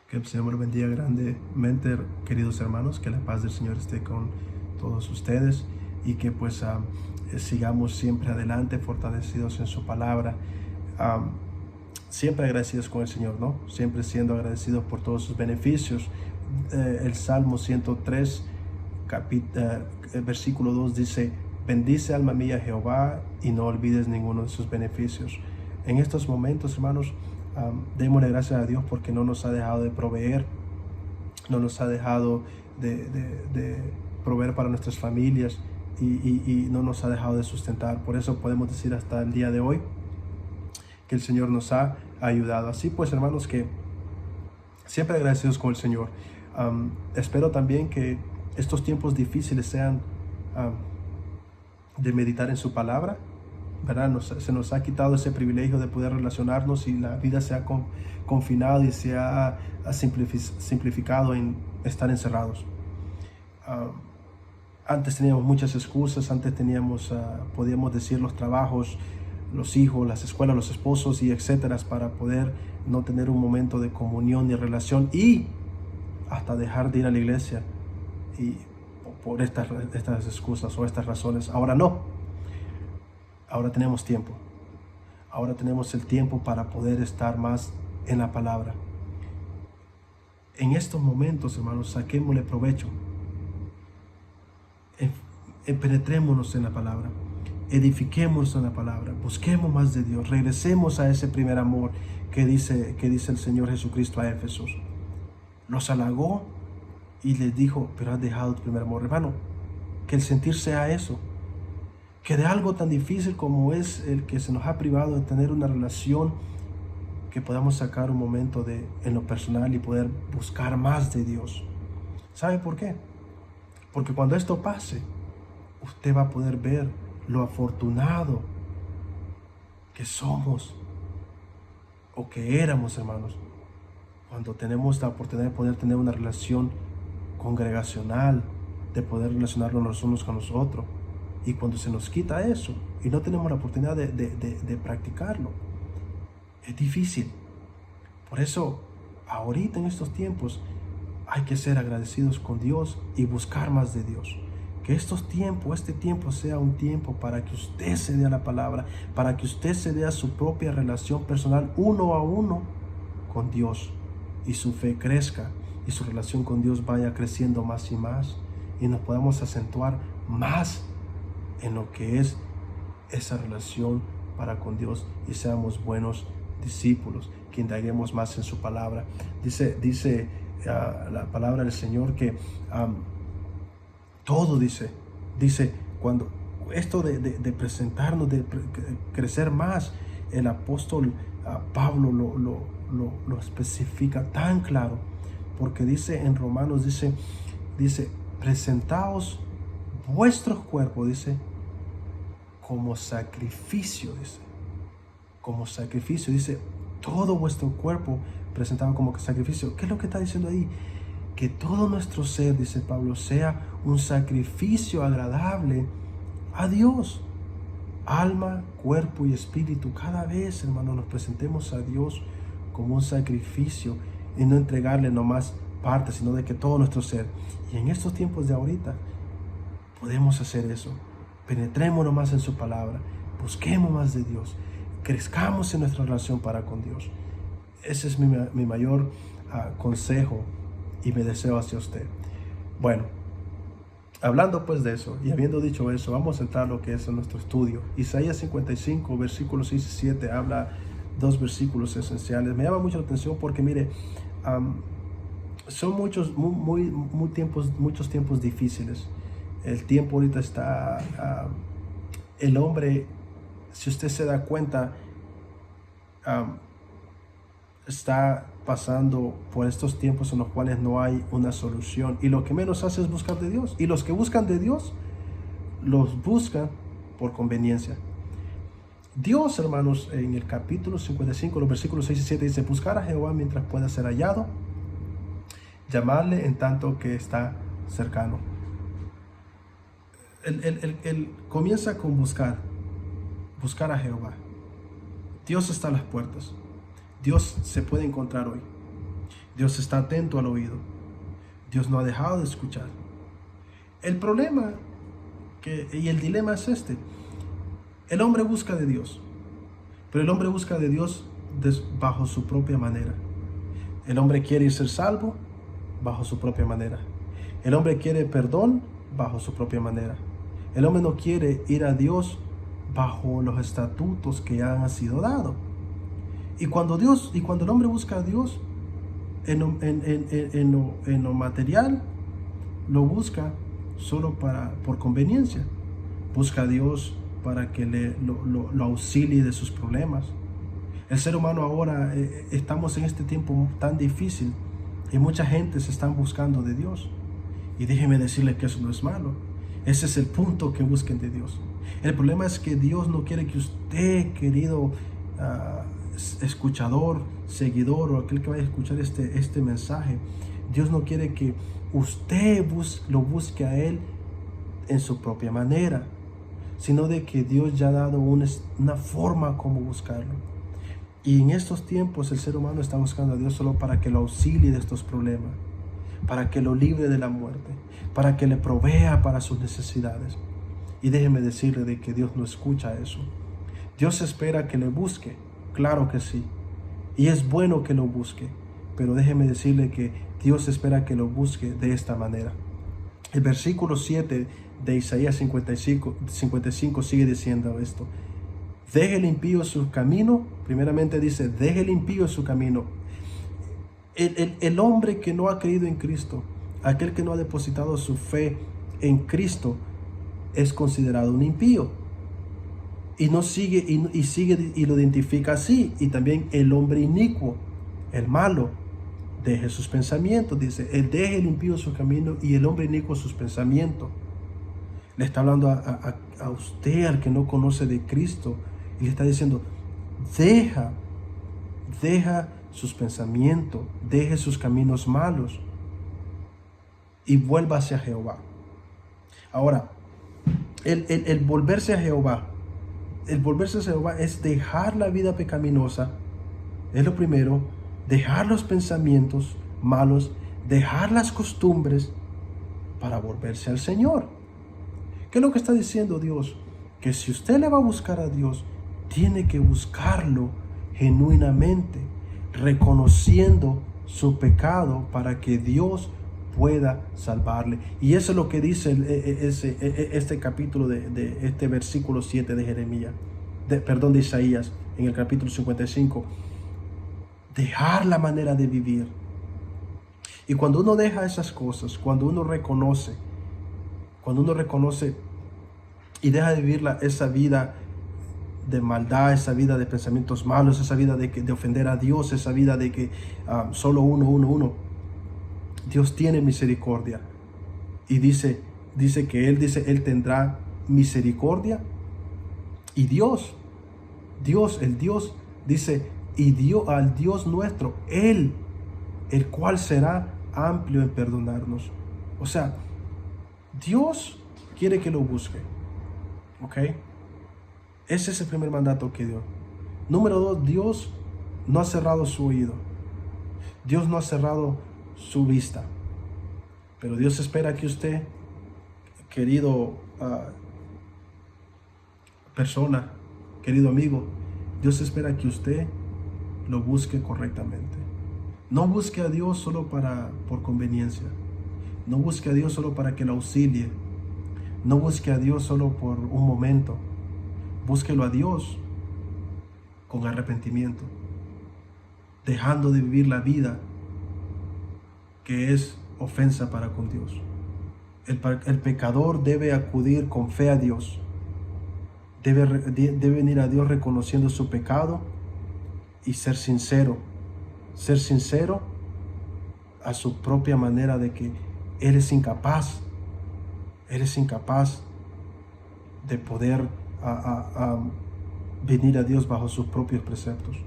Que el Señor bendiga grandemente, queridos hermanos, que la paz del Señor esté con todos ustedes y que pues sigamos siempre adelante, fortalecidos en su palabra, um, siempre agradecidos con el Señor, ¿no? Siempre siendo agradecidos por todos sus beneficios. El Salmo 103, versículo 2 dice: bendice alma mía Jehová y no olvides ninguno de sus beneficios. En estos momentos, hermanos, démosle gracias a Dios porque no nos ha dejado de proveer, no nos ha dejado de proveer para nuestras familias y no nos ha dejado de sustentar. Por eso podemos decir hasta el día de hoy que el Señor nos ha ayudado. Así pues, hermanos, que siempre agradecidos con el Señor. Espero también que estos tiempos difíciles sean de meditar en su palabra, ¿verdad? Se nos ha quitado ese privilegio de poder relacionarnos y la vida se ha confinado y se ha simplificado en estar encerrados. Antes teníamos muchas excusas, antes podíamos decir los trabajos, los hijos, las escuelas, los esposos y etcétera, para poder no tener un momento de comunión ni relación y hasta dejar de ir a la iglesia y por estas excusas o estas razones. Ahora no. Ahora tenemos tiempo. Ahora tenemos el tiempo para poder estar más en la palabra. En estos momentos, hermanos, saquémosle provecho. Penetrémonos en la palabra. Edifiquémonos en la palabra. Busquemos más de Dios. Regresemos a ese primer amor que dice el Señor Jesucristo a Éfesos. Los halagó y les dijo: pero has dejado tu primer amor. Hermano, que el sentir sea eso. Que de algo tan difícil como es el que se nos ha privado de tener una relación, que podamos sacar un momento en lo personal y poder buscar más de Dios. ¿Sabe por qué? Porque cuando esto pase, usted va a poder ver lo afortunado que somos o que éramos, hermanos, cuando tenemos la oportunidad de poder tener una relación congregacional, de poder relacionarnos los unos con los otros. Y cuando se nos quita eso y no tenemos la oportunidad de practicarlo, es difícil. Por eso, ahorita en estos tiempos, hay que ser agradecidos con Dios y buscar más de Dios. Que este tiempo sea un tiempo para que usted se dé a la palabra, para que usted se dé a su propia relación personal, uno a uno, con Dios. Y su fe crezca y su relación con Dios vaya creciendo más y más. Y nos podamos acentuar más en lo que es esa relación para con Dios y seamos buenos discípulos, que indaguemos más en su palabra. Dice la palabra del Señor que todo dice cuando esto de presentarnos, de crecer más, el apóstol Pablo lo especifica tan claro, porque dice en Romanos, dice presentaos vuestros cuerpos, dice, como sacrificio, dice, todo vuestro cuerpo presentado como sacrificio. ¿Qué es lo que está diciendo ahí? Que todo nuestro ser, dice Pablo, sea un sacrificio agradable a Dios. Alma, cuerpo y espíritu. Cada vez, hermano, nos presentemos a Dios como un sacrificio y no entregarle nomás parte, sino de que todo nuestro ser. Y en estos tiempos de ahorita podemos hacer eso. Penetrémonos más en su palabra, busquemos más de Dios, crezcamos en nuestra relación para con Dios. Ese es mi mayor consejo y mi deseo hacia usted. Bueno, hablando pues de eso y habiendo dicho eso, vamos a entrar a lo que es nuestro estudio. Isaías 55, versículos 6 y 7, habla dos versículos esenciales. Me llama mucho la atención porque mire, son muchos tiempos difíciles. El tiempo ahorita está, el hombre, si usted se da cuenta, está pasando por estos tiempos en los cuales no hay una solución, y lo que menos hace es buscar de Dios, y los que buscan de Dios, los buscan por conveniencia. Dios, hermanos, en el capítulo 55, los versículos 6 y 7 dice: buscar a Jehová mientras pueda ser hallado, llamarle en tanto que está cercano. Él comienza con buscar a Jehová. Dios está a las puertas. Dios se puede encontrar hoy. Dios está atento al oído. Dios no ha dejado de escuchar. El problema y el dilema es este. El hombre busca de Dios, pero el hombre busca de Dios bajo su propia manera. El hombre quiere ser salvo bajo su propia manera. El hombre quiere perdón bajo su propia manera. El hombre no quiere ir a Dios bajo los estatutos que ya han sido dados. Y cuando el hombre busca a Dios en lo material, lo busca solo por conveniencia. Busca a Dios para que lo auxilie de sus problemas. El ser humano ahora, estamos en este tiempo tan difícil y mucha gente se está buscando de Dios. Y déjeme decirle que eso no es malo. Ese es el punto, que busquen de Dios. El problema es que Dios no quiere que usted, querido escuchador, seguidor, o aquel que vaya a escuchar este mensaje, Dios no quiere que usted lo busque a Él en su propia manera, sino de que Dios ya ha dado una forma como buscarlo. Y en estos tiempos el ser humano está buscando a Dios solo para que lo auxilie de estos problemas, para que lo libre de la muerte, para que le provea para sus necesidades. Y déjeme decirle de que Dios no escucha eso. Dios espera que le busque, claro que sí, y es bueno que lo busque, pero déjeme decirle que Dios espera que lo busque de esta manera. El versículo 7 de Isaías 55 sigue diciendo esto: deje el impío su camino. Primeramente dice, deje el impío su camino. El hombre que no ha creído en Cristo, aquel que no ha depositado su fe en Cristo, es considerado un impío. Y no sigue, y lo identifica así. Y también el hombre inicuo, el malo, deje sus pensamientos. Dice, él deje el impío su camino y el hombre inicuo sus pensamientos. Le está hablando a usted, al que no conoce de Cristo, y le está diciendo, deja sus pensamientos, deje sus caminos malos y vuelva hacia Jehová. Ahora, el volverse a Jehová, es dejar la vida pecaminosa, es lo primero, dejar los pensamientos malos, dejar las costumbres para volverse al Señor. ¿Qué es lo que está diciendo Dios? Que si usted le va a buscar a Dios, tiene que buscarlo genuinamente, reconociendo su pecado para que Dios pueda salvarle. Y eso es lo que dice este capítulo de este versículo 7 de Jeremías, de Isaías, en el capítulo 55. Dejar la manera de vivir. Y cuando uno deja esas cosas, cuando uno reconoce y deja de vivir esa vida de maldad, esa vida de pensamientos malos, esa vida de ofender a Dios, esa vida de que solo uno, Dios tiene misericordia. Y dice que Él tendrá misericordia. Y el Dios dice, y al Dios nuestro, Él, el cual será amplio en perdonarnos. O sea, Dios quiere que lo busque. ¿Ok? Ese es el primer mandato que dio. Número 2, Dios no ha cerrado su oído. Dios no ha cerrado su vista. Pero Dios espera que usted, querido persona, querido amigo, Dios espera que usted lo busque correctamente. No busque a Dios solo por conveniencia. No busque a Dios solo para que lo auxilie. No busque a Dios solo por un momento. Búsquelo a Dios con arrepentimiento, dejando de vivir la vida que es ofensa para con Dios. El pecador debe acudir con fe a Dios. Debe venir a Dios reconociendo su pecado y ser sincero a su propia manera de que eres incapaz de poder venir a Dios bajo sus propios preceptos.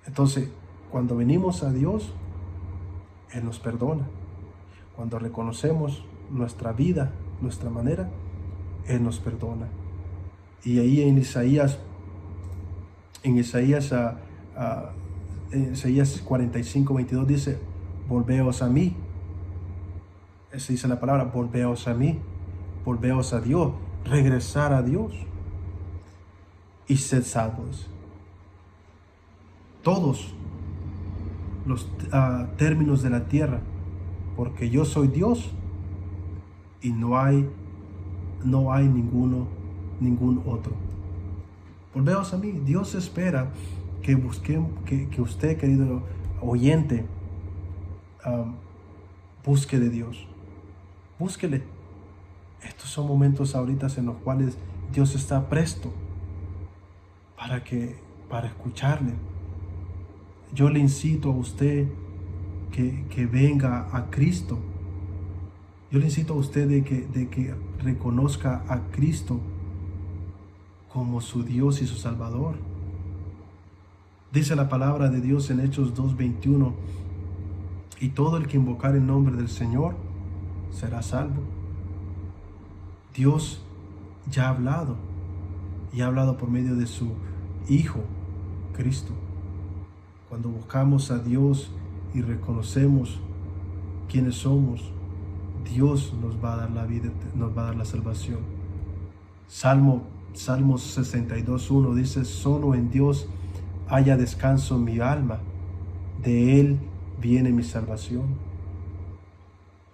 Entonces, cuando venimos a Dios, Él nos perdona. Cuando reconocemos nuestra vida, nuestra manera, Él nos perdona. Y ahí en Isaías Isaías 45:22 dice, volveos a mí. Esa dice la palabra, volveos a mí, volveos a Dios, regresar a Dios y sed salvos. Todos los términos de la tierra, porque yo soy Dios y no hay ningún otro. Volveos a mí. Dios espera que busquemos, que usted, querido oyente, busque de Dios. Búsquele. Estos son momentos ahorita en los cuales Dios está presto para escucharle. Yo le incito a usted que venga a Cristo. Yo le incito a usted de que reconozca a Cristo como su Dios y su Salvador. Dice la palabra de Dios en Hechos 2:21, y todo el que invocar el nombre del Señor será salvo. Dios ya ha hablado, y ha hablado por medio de su Hijo, Cristo. Cuando buscamos a Dios y reconocemos quiénes somos, Dios nos va a dar la vida, nos va a dar la salvación. Salmos 62:1 dice, solo en Dios haya descanso mi alma, de Él viene mi salvación.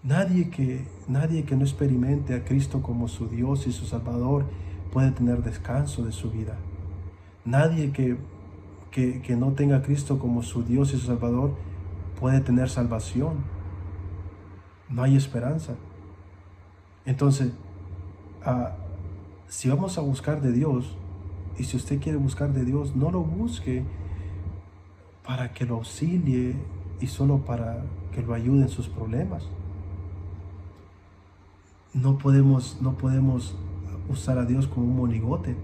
Nadie que no experimente a Cristo como su Dios y su Salvador puede tener descanso de su vida. Nadie que no tenga a Cristo como su Dios y su Salvador puede tener salvación. No hay esperanza. Entonces, si vamos a buscar de Dios, y si usted quiere buscar de Dios, no lo busque para que lo auxilie y solo para que lo ayude en sus problemas. No podemos usar a Dios como un monigote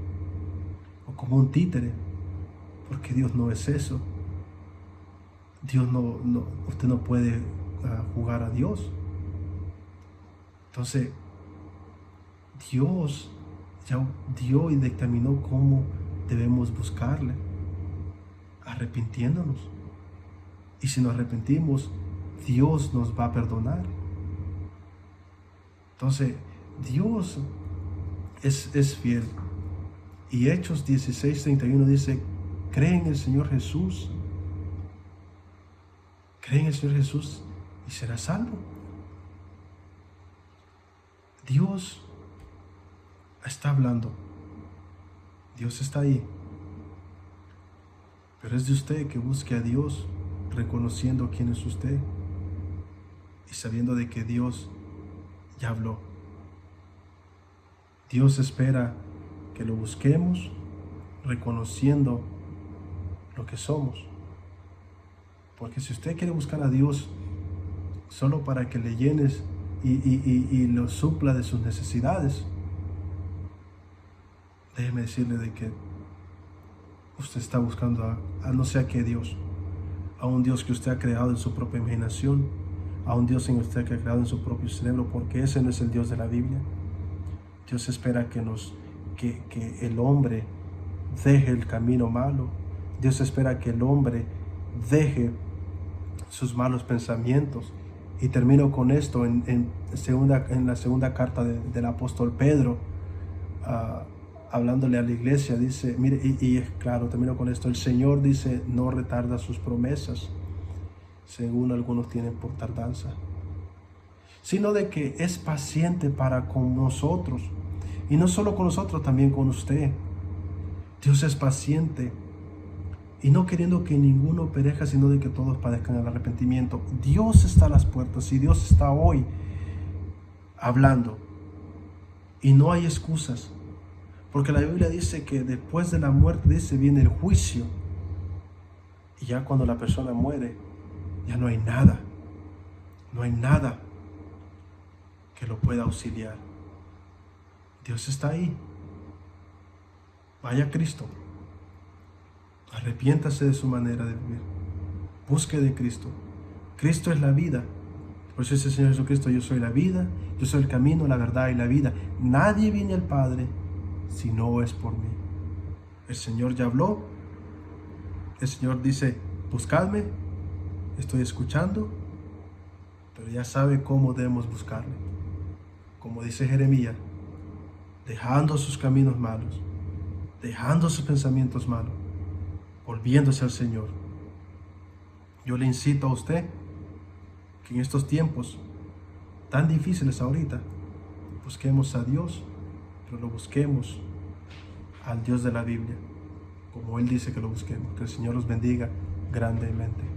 o como un títere, porque Dios no es eso. Dios usted no puede jugar a Dios. Entonces, Dios ya dio y dictaminó cómo debemos buscarle, arrepintiéndonos. Y si nos arrepentimos, Dios nos va a perdonar. Entonces, Dios es fiel. Y Hechos 16:31 dice, cree en el Señor Jesús. Cree en el Señor Jesús y serás salvo. Dios está hablando. Dios está ahí. Pero es de usted que busque a Dios, reconociendo quién es usted y sabiendo de que Dios ya habló. Dios espera que lo busquemos, reconociendo lo que somos. Porque si usted quiere buscar a Dios solo para que le llenes y lo supla de sus necesidades, déjeme decirle de que usted está buscando a no sé a qué Dios, a un Dios que usted ha creado en su propia imaginación, a un Dios en usted que ha creado en su propio cerebro, porque ese no es el Dios de la Biblia. Dios espera que el hombre deje el camino malo. Dios espera que el hombre deje sus malos pensamientos. Y termino con esto en la segunda carta del apóstol Pedro, hablándole a la iglesia, dice, mire, y es claro, termino con esto, el Señor dice, no retarda sus promesas, según algunos tienen por tardanza, sino de que es paciente para con nosotros, y no solo con nosotros, también con usted. Dios es paciente, y no queriendo que ninguno perezca, sino de que todos padezcan el arrepentimiento. Dios está a las puertas, y Dios está hoy hablando, y no hay excusas. Porque la Biblia dice que después de la muerte, viene el juicio. Y ya cuando la persona muere, ya no hay nada. No hay nada que lo pueda auxiliar. Dios está ahí. Vaya a Cristo. Arrepiéntase de su manera de vivir. Busque de Cristo. Cristo es la vida. Por eso dice el Señor Jesucristo, yo soy la vida, yo soy el camino, la verdad y la vida. Nadie viene al Padre si no es por mí. El Señor ya habló. El Señor dice, Buscadme, estoy escuchando, pero ya sabe cómo debemos buscarle. Como dice Jeremías, dejando sus caminos malos, dejando sus pensamientos malos, volviéndose al Señor. Yo le incito a usted que en estos tiempos tan difíciles ahorita, busquemos a Dios, pero lo busquemos al Dios de la Biblia, como Él dice que lo busquemos. Que el Señor los bendiga grandemente.